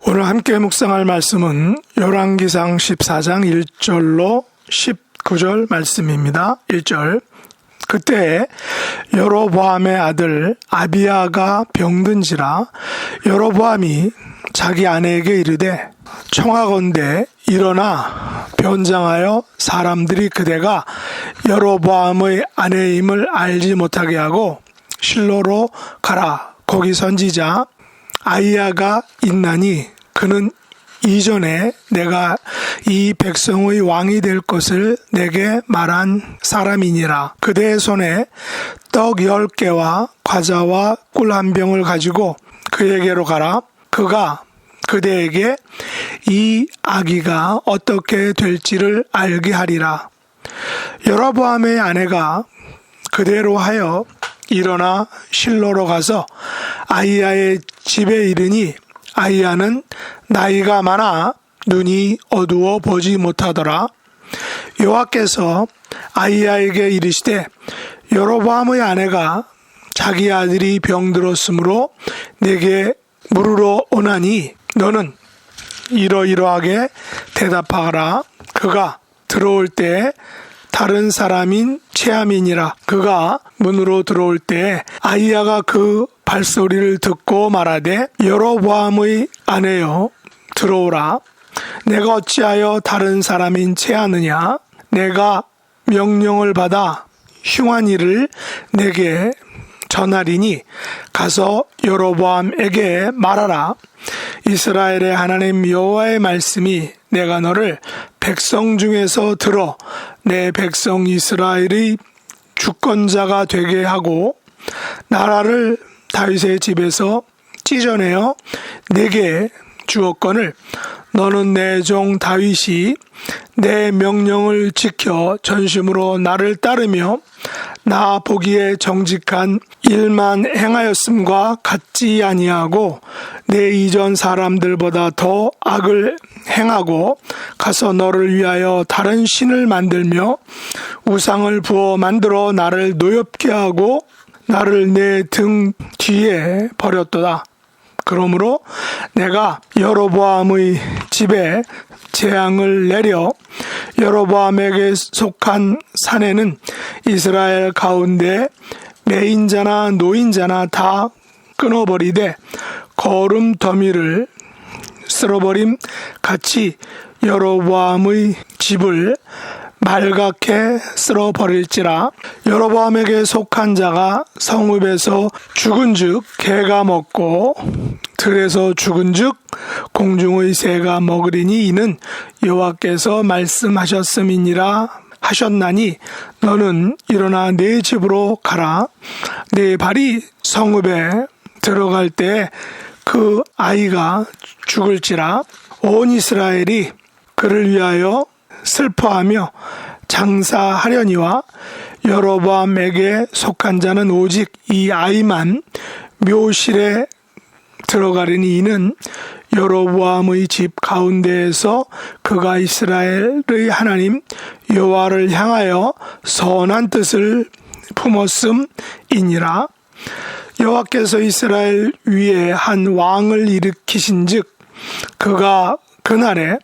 오늘 함께 묵상할 말씀은 열왕기상 14장 1절로 19절 말씀입니다. 1절. 그때 여로보암의 아들 아비야가 병든지라 여로보암이 자기 아내에게 이르되 청하건대 일어나 변장하여 사람들이 그대가 여로보암의 아내임을 알지 못하게 하고 실로로 가라. 거기 선지자 아히야가 있나니 그는 이전에 내가 이 백성의 왕이 될 것을 내게 말한 사람이니라. 그대의 손에 떡 10개와 과자와 꿀 한 병을 가지고 그에게로 가라. 그가 그대에게 이 아기가 어떻게 될지를 알게 하리라. 여로보암의 아내가 그대로 하여 일어나 실로로 가서 아히야의 집에 이르니 아히야는 나이가 많아 눈이 어두워 보지 못하더라. 여호와께서 아히야에게 이르시되 여로보암의 아내가 자기 아들이 병들었으므로 내게 물으러 오나니 너는 이러이러하게 대답하라. 그가 들어올 때 다른 사람인 체함이니라. 그가 문으로 들어올 때 아히야가 그 발소리를 듣고 말하되 여로보암의 아내여 들어오라. 내가 어찌하여 다른 사람인 체하느냐. 내가 명령을 받아 흉한 일을 내게 전하리니 가서 여로보암에게 말하라. 이스라엘의 하나님 여호와의 말씀이 내가 너를 백성 중에서 들어 내 백성 이스라엘의 주권자가 되게 하고 나라를 다윗의 집에서 찢어내어 내게 주었거늘 너는 내 종 다윗이 내 명령을 지켜 전심으로 나를 따르며 나 보기에 정직한 일만 행하였음과 같지 아니하고 내 이전 사람들보다 더 악을 행하고 가서 너를 위하여 다른 신을 만들며 우상을 부어 만들어 나를 노엽게 하고 나를 내 등 뒤에 버렸도다. 그러므로 내가 여로보암의 집에 재앙을 내려 여로보암에게 속한 산에는 이스라엘 가운데 매인자나 노인자나 다 끊어버리되 거름 더미를 쓸어버림 같이 여로보암의 집을 말갛게 쓸어버릴지라. 여로보암에게 속한 자가 성읍에서 죽은즉 개가 먹고 들에서 죽은즉 공중의 새가 먹으리니 이는 여호와께서 말씀하셨음이니라 하셨나니 너는 일어나 네 집으로 가라. 네 발이 성읍에 들어갈 때 그 아이가 죽을지라. 온 이스라엘이 그를 위하여 슬퍼하며 장사하려니와 여로보암에게 속한 자는 오직 이 아이만 묘실에 들어가려니 이는 여로보암의 집 가운데에서 그가 이스라엘의 하나님 여호와를 향하여 선한 뜻을 품었음이니라. 여호와께서 이스라엘 위에 한 왕을 일으키신즉 그가 그날에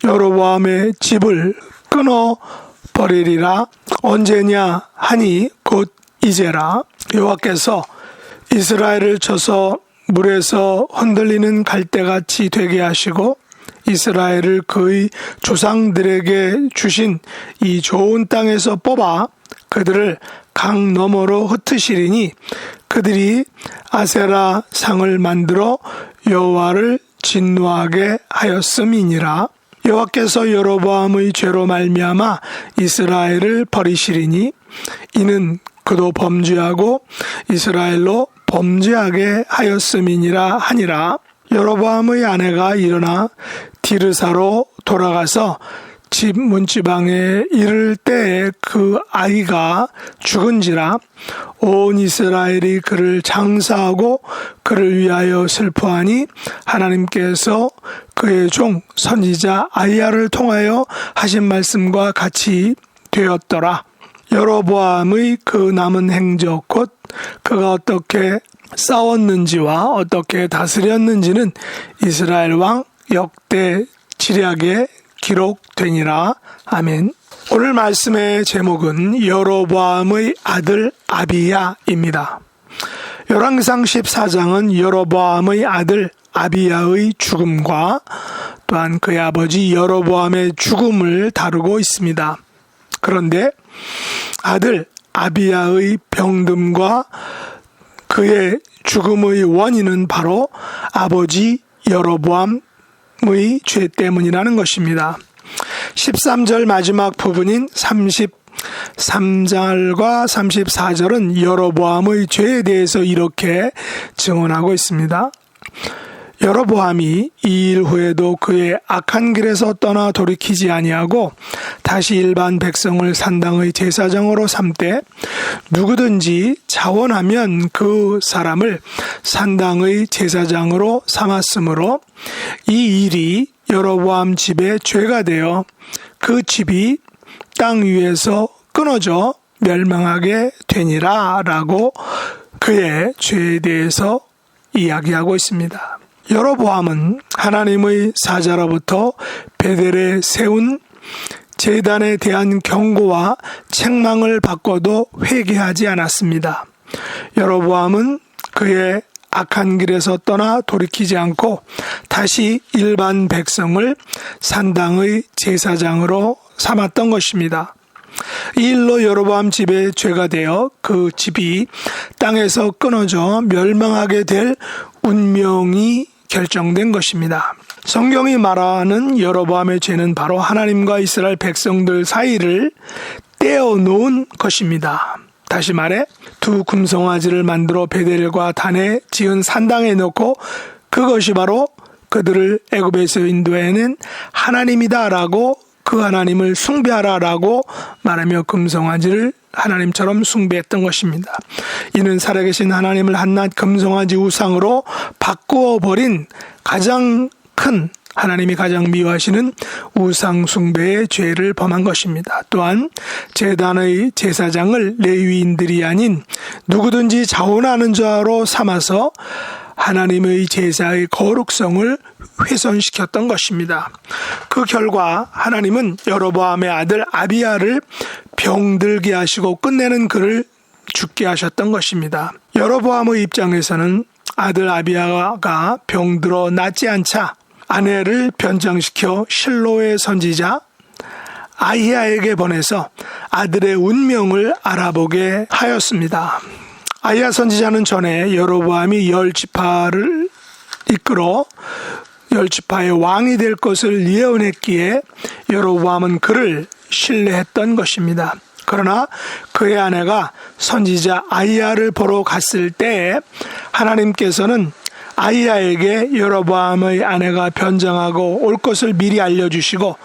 여로보암의 집을 끊어버리리라. 언제냐 하니 곧 이제라. 여호와께서 이스라엘을 쳐서 물에서 흔들리는 갈대같이 되게 하시고 이스라엘을 그의 조상들에게 주신 이 좋은 땅에서 뽑아 그들을 강 너머로 흩으시리니 그들이 아세라 상을 만들어 여호와를 진노하게 하였음이니라. 여호와께서 여로보암의 죄로 말미암아 이스라엘을 버리시리니 이는 그도 범죄하고 이스라엘로 범죄하게 하였음이니라 하니라. 여로보암의 아내가 일어나 디르사로 돌아가서 집 문지방에 이를 때에 그 아이가 죽은지라. 온 이스라엘이 그를 장사하고 그를 위하여 슬퍼하니 하나님께서 그의 종 선지자 아이야를 통하여 하신 말씀과 같이 되었더라. 여로보암의 그 남은 행적 곧 그가 어떻게 싸웠는지와 어떻게 다스렸는지는 이스라엘 왕 역대 지략에 기록되니라. 아멘. 오늘 말씀의 제목은 여로보암의 아들 아비야입니다. 열왕기상 14장은 여로보암의 아들 아비야의 죽음과 또한 그의 아버지 여로보암의 죽음을 다루고 있습니다. 그런데 아들 아비야의 병듦과 그의 죽음의 원인은 바로 아버지 여로보암의 죄 때문이라는 것입니다. 13절 마지막 부분인 33절과 34절은 여로보암의 죄에 대해서 이렇게 증언하고 있습니다. 여로보암이 이 일 후에도 그의 악한 길에서 떠나 돌이키지 아니하고 다시 일반 백성을 산당의 제사장으로 삼되 누구든지 자원하면 그 사람을 산당의 제사장으로 삼았으므로 이 일이 여로보암 집의 죄가 되어 그 집이 땅 위에서 끊어져 멸망하게 되니라 라고 그의 죄에 대해서 이야기하고 있습니다. 여로보암은 하나님의 사자로부터 베델에 세운 제단에 대한 경고와 책망을 받고도 회개하지 않았습니다. 여로보암은 그의 악한 길에서 떠나 돌이키지 않고 다시 일반 백성을 산당의 제사장으로 삼았던 것입니다. 이 일로 여로보암 집의 죄가 되어 그 집이 땅에서 끊어져 멸망하게 될 운명이 결정된 것입니다. 성경이 말하는 여로보암의 죄는 바로 하나님과 이스라엘 백성들 사이를 떼어놓은 것입니다. 다시 말해 두 금송아지를 만들어 베델과 단에 지은 산당에 놓고 그것이 바로 그들을 애굽에서 인도해낸 하나님이다라고 그 하나님을 숭배하라라고 말하며 금송아지를 하나님처럼 숭배했던 것입니다. 이는 살아계신 하나님을 한낱 금송아지 우상으로 바꾸어 버린 가장 큰 하나님이 가장 미워하시는 우상 숭배의 죄를 범한 것입니다. 또한 제단의 제사장을 레위인들이 아닌 누구든지 자원하는 자로 삼아서 하나님의 제사의 거룩성을 훼손시켰던 것입니다. 그 결과 하나님은 여로보암의 아들 아비야를 병들게 하시고 끝내는 그를 죽게 하셨던 것입니다. 여로보암의 입장에서는 아들 아비야가 병들어 낫지 않자 아내를 변장시켜 실로의 선지자 아히야에게 보내서 아들의 운명을 알아보게 하였습니다. 아히야 선지자는 전에 여로보암이 10지파를 이끌어 10지파의 왕이 될 것을 예언했기에 여로보암은 그를 신뢰했던 것입니다. 그러나 그의 아내가 선지자 아히야를 보러 갔을 때 하나님께서는 아히야에게 여로보암의 아내가 변장하고 올 것을 미리 알려주시고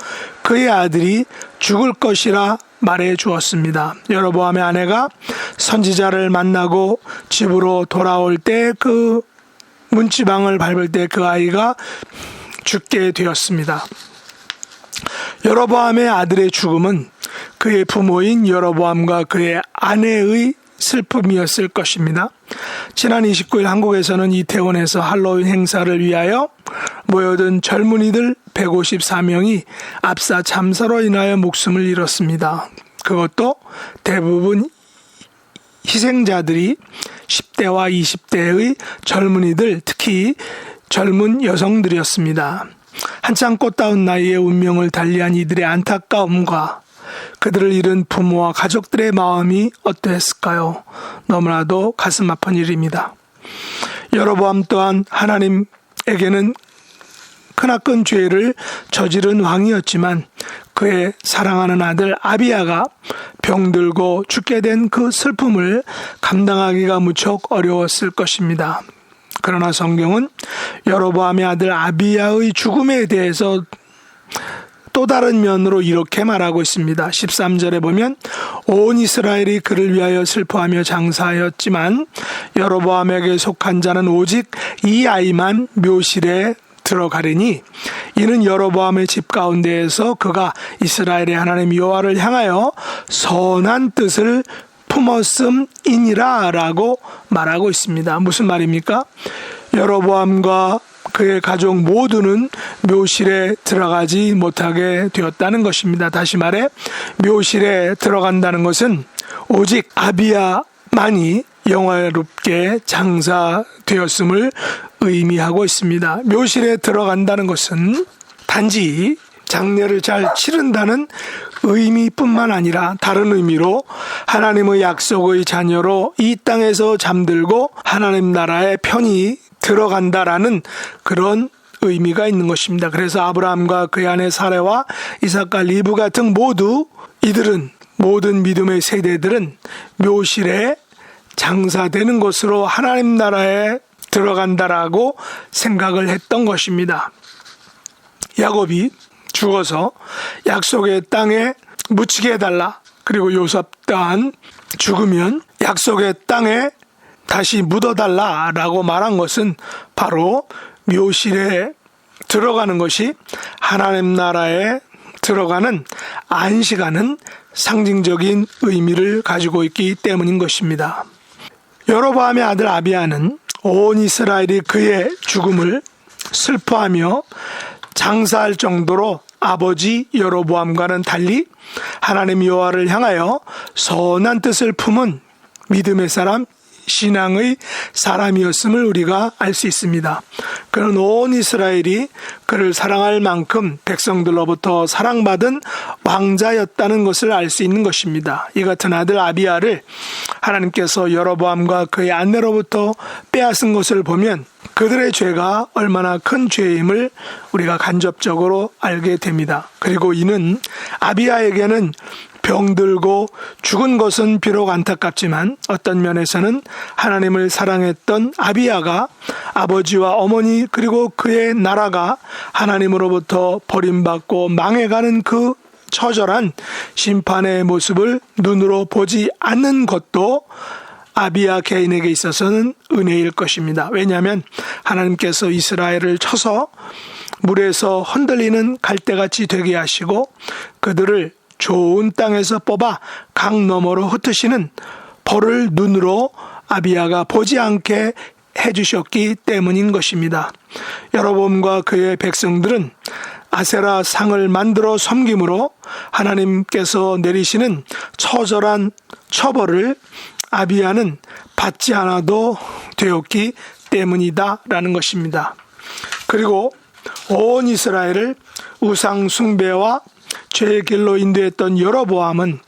그의 아들이 죽을 것이라 말해 주었습니다. 여로보암의 아내가 선지자를 만나고 집으로 돌아올 때 그 문지방을 밟을 때 그 아이가 죽게 되었습니다. 여로보암의 아들의 죽음은 그의 부모인 여로보암과 그의 아내의 슬픔이었을 것입니다. 지난 29일 한국에서는 이태원에서 할로윈 행사를 위하여 모여든 젊은이들 154명이 압사 참사로 인하여 목숨을 잃었습니다. 그것도 대부분 희생자들이 10대와 20대의 젊은이들, 특히 젊은 여성들이었습니다. 한창 꽃다운 나이에 운명을 달리한 이들의 안타까움과 그들을 잃은 부모와 가족들의 마음이 어떠했을까요? 너무나도 가슴 아픈 일입니다. 여로보암 또한 하나님에게는 크나큰 죄를 저지른 왕이었지만 그의 사랑하는 아들 아비야가 병들고 죽게 된 그 슬픔을 감당하기가 무척 어려웠을 것입니다. 그러나 성경은 여로보암의 아들 아비야의 죽음에 대해서 또 다른 면으로 이렇게 말하고 있습니다. 13절에 보면 온 이스라엘이 그를 위하여 슬퍼하며 장사하였지만 여로보암에게 속한 자는 오직 이 아이만 묘실에 들어가리니 이는 여로보암의 집 가운데에서 그가 이스라엘의 하나님 여호와를 향하여 선한 뜻을 품었음이니라 라고 말하고 있습니다. 무슨 말입니까? 여로보암과 그의 가족 모두는 묘실에 들어가지 못하게 되었다는 것입니다. 다시 말해 묘실에 들어간다는 것은 오직 아비야만이 영화롭게 장사되었음을 의미하고 있습니다. 묘실에 들어간다는 것은 단지 장례를 잘 치른다는 의미뿐만 아니라 다른 의미로 하나님의 약속의 자녀로 이 땅에서 잠들고 하나님 나라에 편히 들어간다라는 그런 의미가 있는 것입니다. 그래서 아브라함과 그의 아내 사레와 이삭과 리브가 등 모든 믿음의 세대들은 묘실에 장사되는 것으로 하나님 나라에 들어간다라고 생각을 했던 것입니다. 야곱이 죽어서 약속의 땅에 묻히게 해달라. 그리고 요셉 또한 죽으면 약속의 땅에 다시 묻어달라라고 말한 것은 바로 묘실에 들어가는 것이 하나님 나라에 들어가는 안식하는 상징적인 의미를 가지고 있기 때문인 것입니다. 여로보암의 아들 아비야는 온 이스라엘이 그의 죽음을 슬퍼하며 장사할 정도로 아버지 여로보암과는 달리 하나님 여호와를 향하여 선한 뜻을 품은 믿음의 사람, 신앙의 사람이었음을 우리가 알 수 있습니다. 그는 온 이스라엘이 그를 사랑할 만큼 백성들로부터 사랑받은 왕자였다는 것을 알 수 있는 것입니다. 이 같은 아들 아비야를 하나님께서 여로보암과 그의 아내로부터 빼앗은 것을 보면 그들의 죄가 얼마나 큰 죄임을 우리가 간접적으로 알게 됩니다. 그리고 이는 아비야에게는 병들고 죽은 것은 비록 안타깝지만 어떤 면에서는 하나님을 사랑했던 아비야가 아버지와 어머니 그리고 그의 나라가 하나님으로부터 버림받고 망해가는 그 처절한 심판의 모습을 눈으로 보지 않는 것도 아비야 개인에게 있어서는 은혜일 것입니다. 왜냐하면 하나님께서 이스라엘을 쳐서 물에서 흔들리는 갈대같이 되게 하시고 그들을 좋은 땅에서 뽑아 강 너머로 흩으시는 벌을 눈으로 아비야가 보지 않게 해주셨기 때문인 것입니다. 여로보암과 그의 백성들은 아세라 상을 만들어 섬김으로 하나님께서 내리시는 처절한 처벌을 아비야는 받지 않아도 되었기 때문이다라는 것입니다. 그리고 온 이스라엘을 우상 숭배와 죄의 길로 인도했던 여로보암은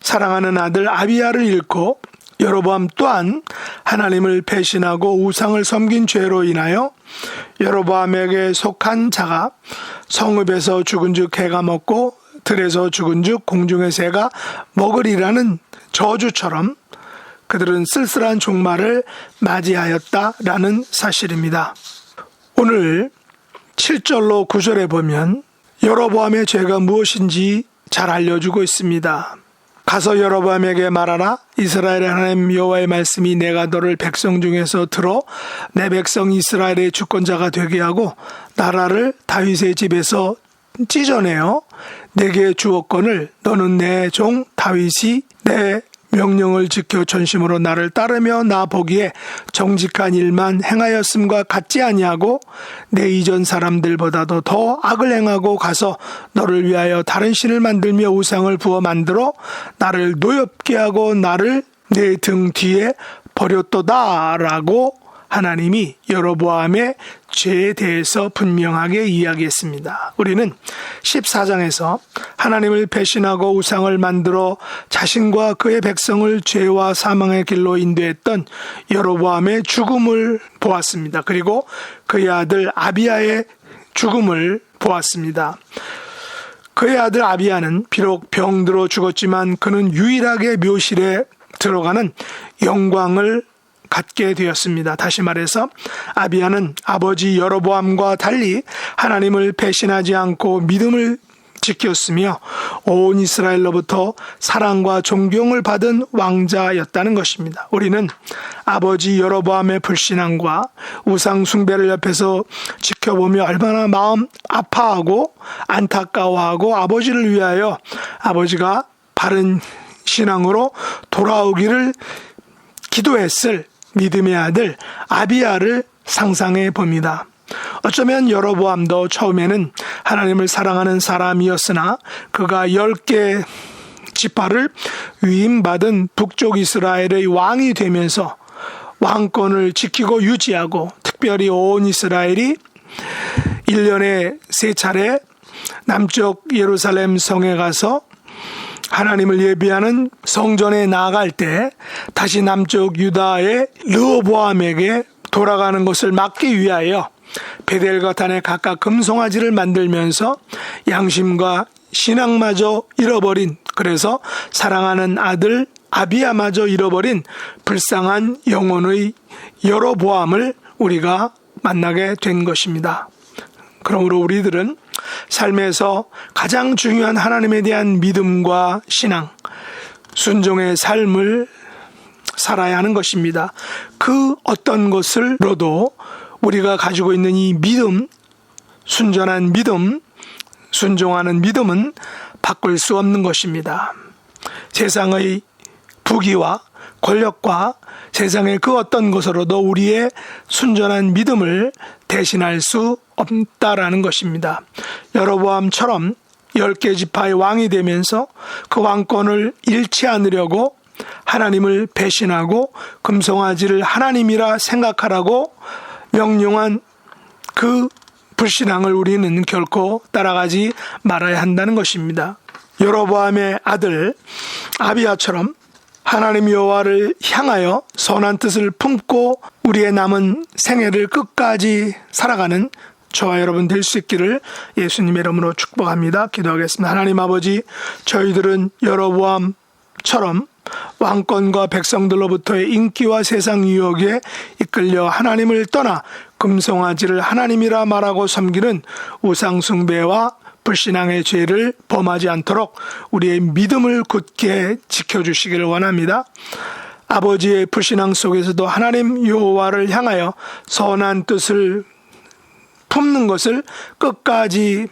사랑하는 아들 아비야를 잃고 여로보암 또한 하나님을 배신하고 우상을 섬긴 죄로 인하여 여로보암에게 속한 자가 성읍에서 죽은 즉 해가 먹고 들에서 죽은 즉 공중의 새가 먹으리라는 저주처럼 그들은 쓸쓸한 종말을 맞이하였다라는 사실입니다. 오늘 7절로 9절에 보면 여로보암의 죄가 무엇인지 잘 알려주고 있습니다. 가서 여로보암에게 말하라. 이스라엘의 하나님 여호와의 말씀이 내가 너를 백성 중에서 들어 내 백성 이스라엘의 주권자가 되게 하고 나라를 다윗의 집에서 찢어내어 내게 주었거늘 너는 내 종 다윗이 내 명령을 지켜 전심으로 나를 따르며 나 보기에 정직한 일만 행하였음과 같지 아니하고 내 이전 사람들보다도 더 악을 행하고 가서 너를 위하여 다른 신을 만들며 우상을 부어 만들어 나를 노엽게 하고 나를 내 등 뒤에 버렸도다 라고 하나님이 여로보암의 죄에 대해서 분명하게 이야기했습니다. 우리는 14장에서 하나님을 배신하고 우상을 만들어 자신과 그의 백성을 죄와 사망의 길로 인도했던 여로보암의 죽음을 보았습니다. 그리고 그의 아들 아비야의 죽음을 보았습니다. 그의 아들 아비야는 비록 병들어 죽었지만 그는 유일하게 묘실에 들어가는 영광을 갖게 되었습니다. 다시 말해서 아비야는 아버지 여로보암과 달리 하나님을 배신하지 않고 믿음을 지켰으며 온 이스라엘로부터 사랑과 존경을 받은 왕자였다는 것입니다. 우리는 아버지 여로보암의 불신앙과 우상 숭배를 옆에서 지켜보며 얼마나 마음 아파하고 안타까워하고 아버지를 위하여 아버지가 바른 신앙으로 돌아오기를 기도했을 믿음의 아들 아비야를 상상해 봅니다. 어쩌면 여로보암도 처음에는 하나님을 사랑하는 사람이었으나 그가 10개 지파를 위임받은 북쪽 이스라엘의 왕이 되면서 왕권을 지키고 유지하고 특별히 온 이스라엘이 1년에 3차례 남쪽 예루살렘 성에 가서 하나님을 예비하는 성전에 나아갈 때 다시 남쪽 유다의 르호보암에게 돌아가는 것을 막기 위하여 베델과 단에 각각 금송아지를 만들면서 양심과 신앙마저 잃어버린, 그래서 사랑하는 아들 아비야마저 잃어버린 불쌍한 영혼의 여로보암을 우리가 만나게 된 것입니다. 그러므로 우리들은 삶에서 가장 중요한 하나님에 대한 믿음과 신앙, 순종의 삶을 살아야 하는 것입니다. 그 어떤 것을로도 우리가 가지고 있는 이 믿음, 순전한 믿음, 순종하는 믿음은 바꿀 수 없는 것입니다. 세상의 부귀와 권력과 세상의 그 어떤 것으로도 우리의 순전한 믿음을 대신할 수 없다라는 것입니다. 여로보암처럼 10개 지파의 왕이 되면서 그 왕권을 잃지 않으려고 하나님을 배신하고 금송아지를 하나님이라 생각하라고 명령한 그 불신앙을 우리는 결코 따라가지 말아야 한다는 것입니다. 여로보암의 아들 아비야처럼 하나님 여호와를 향하여 선한 뜻을 품고 우리의 남은 생애를 끝까지 살아가는 저와 여러분 될 수 있기를 예수님의 이름으로 축복합니다. 기도하겠습니다. 하나님 아버지, 저희들은 여로보암처럼 왕권과 백성들로부터의 인기와 세상 유혹에 이끌려 하나님을 떠나 금송아지를 하나님이라 말하고 섬기는 우상숭배와 불신앙의 죄를 범하지 않도록 우리의 믿음을 굳게 지켜주시기를 원합니다. 아버지의 불신앙 속에서도 하나님 여호와를 향하여 선한 뜻을 품는 것을 끝까지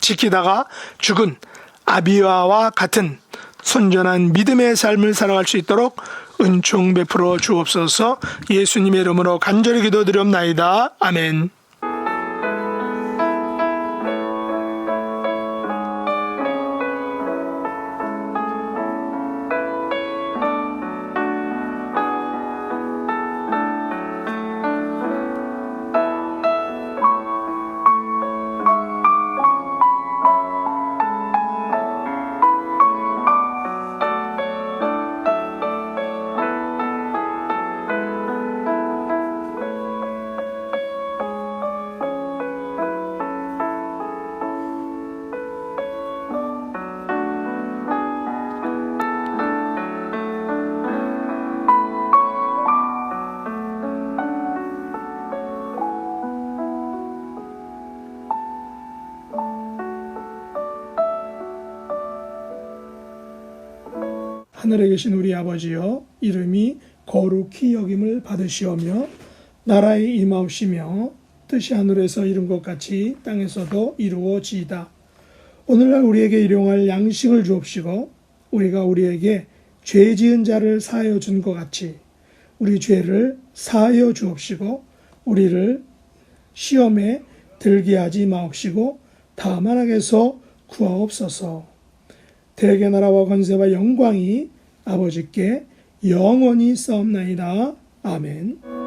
지키다가 죽은 아비야와 같은 순전한 믿음의 삶을 살아갈 수 있도록 은총 베풀어 주옵소서. 예수님의 이름으로 간절히 기도드리옵나이다. 아멘. 하늘에 계신 우리 아버지여, 이름이 거룩히 여김을 받으시오며 나라에 임하옵시며 뜻이 하늘에서 이룬 것 같이 땅에서도 이루어지이다. 오늘날 우리에게 일용할 양식을 주옵시고 우리가 우리에게 죄 지은 자를 사하여 준 것 같이 우리 죄를 사하여 주옵시고 우리를 시험에 들게 하지 마옵시고 다만 악에서 구하옵소서. 대개 나라와 권세와 영광이 아버지께 영원히 싸움나이다. 아멘.